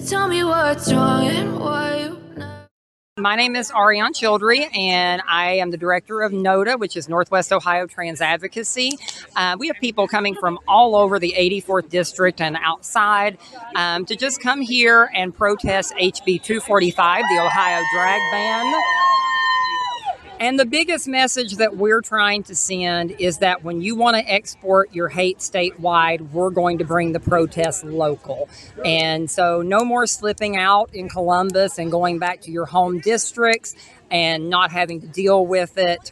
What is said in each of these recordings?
Tell me what's wrong and why you never. My name is Ariane Childry, and I am the director of NOTA, which is Northwest Ohio Trans Advocacy. We have people coming from all over the 84th District and outside to just come here and protest HB 245, the Ohio drag ban. And the biggest message that we're trying to send is that when you want to export your hate statewide, we're going to bring the protest local. And so no more slipping out in Columbus and going back to your home districts and not having to deal with it.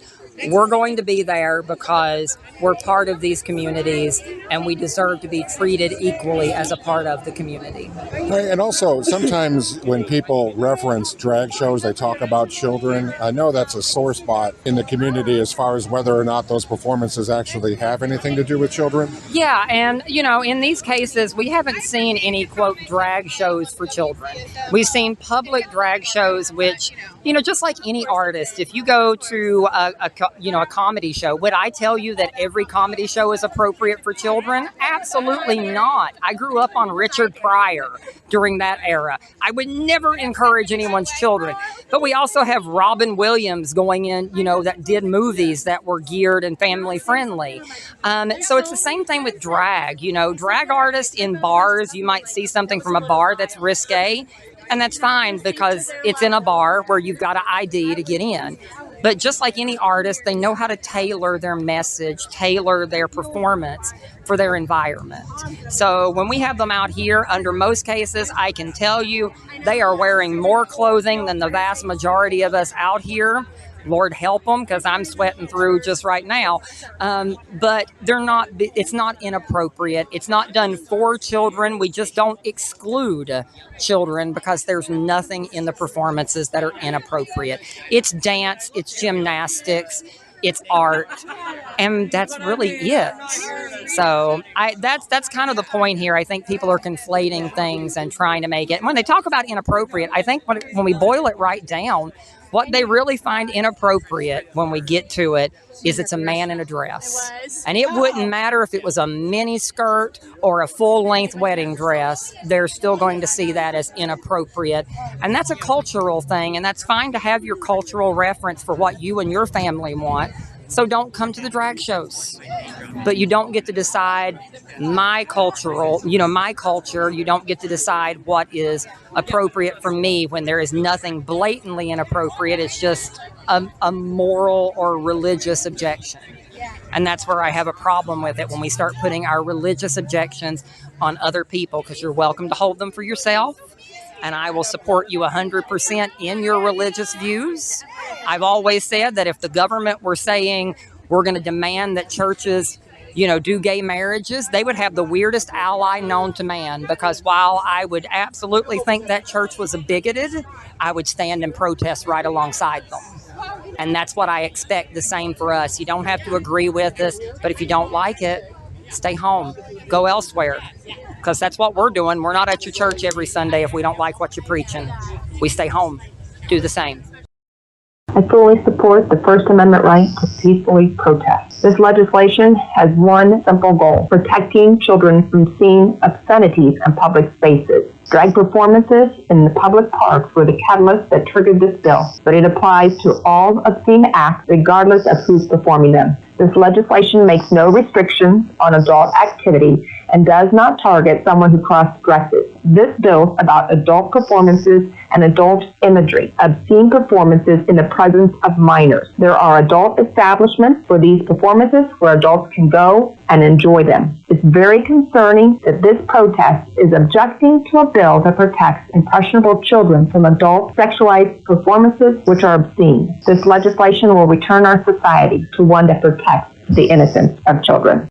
We're going to be there because we're part of these communities and we deserve to be treated equally as a part of the community. Right, and also, sometimes when people reference drag shows, they talk about children. I know that's a sore spot in the community as far as whether or not those performances actually have anything to do with children. Yeah, and in these cases, we haven't seen any, quote, drag shows for children. We've seen public drag shows, which, just like any artist, if you go to a comedy show, would I tell you that every comedy show is appropriate for children? Absolutely not. I grew up on Richard Pryor during that era. I would never encourage anyone's children. But we also have Robin Williams going in, that did movies that were geared and family friendly. So it's the same thing with drag. Drag artists in bars, you might see something from a bar that's risque, and that's fine because it's in a bar where you've got an ID to get in. But just like any artist, they know how to tailor their message, tailor their performance for their environment. So when we have them out here, under most cases, I can tell you they are wearing more clothing than the vast majority of us out here. Lord help them, because I'm sweating through just right now. But it's not inappropriate. It's not done for children. We just don't exclude children because there's nothing in the performances that are inappropriate. It's dance, it's gymnastics, it's art, and that's really it. So that's kind of the point here. I think people are conflating things and trying to make it. When they talk about inappropriate, I think when we boil it right down, what they really find inappropriate when we get to it is it's a man in a dress. And it wouldn't matter if it was a mini skirt or a full-length wedding dress. They're still going to see that as inappropriate. And that's a cultural thing, and that's fine to have your cultural reference for what you and your family want. So don't come to the drag shows. But you don't get to decide my culture. You don't get to decide what is appropriate for me when there is nothing blatantly inappropriate. It's just a moral or religious objection. And that's where I have a problem with it, when we start putting our religious objections on other people, because you're welcome to hold them for yourself. And I will support you 100% in your religious views. I've always said that if the government were saying we're going to demand that churches, do gay marriages, they would have the weirdest ally known to man, because while I would absolutely think that church was bigoted, I would stand and protest right alongside them. And that's what I expect the same for us. You don't have to agree with us, but if you don't like it, stay home, go elsewhere. Because that's what we're doing. We're not at your church every Sunday if we don't like what you're preaching. We stay home, do the same. I fully support the First Amendment right to peacefully protest. This legislation has one simple goal: protecting children from seeing obscenities in public spaces. Drag performances in the public parks were the catalyst that triggered this bill, but it applies to all obscene acts regardless of who's performing them. This legislation makes no restrictions on adult activity and does not target someone who cross-dresses. This bill is about adult performances and adult imagery, obscene performances in the presence of minors. There are adult establishments for these performances where adults can go and enjoy them. It's very concerning that this protest is objecting to a bill that protects impressionable children from adult sexualized performances which are obscene. This legislation will return our society to one that protects the innocence of children.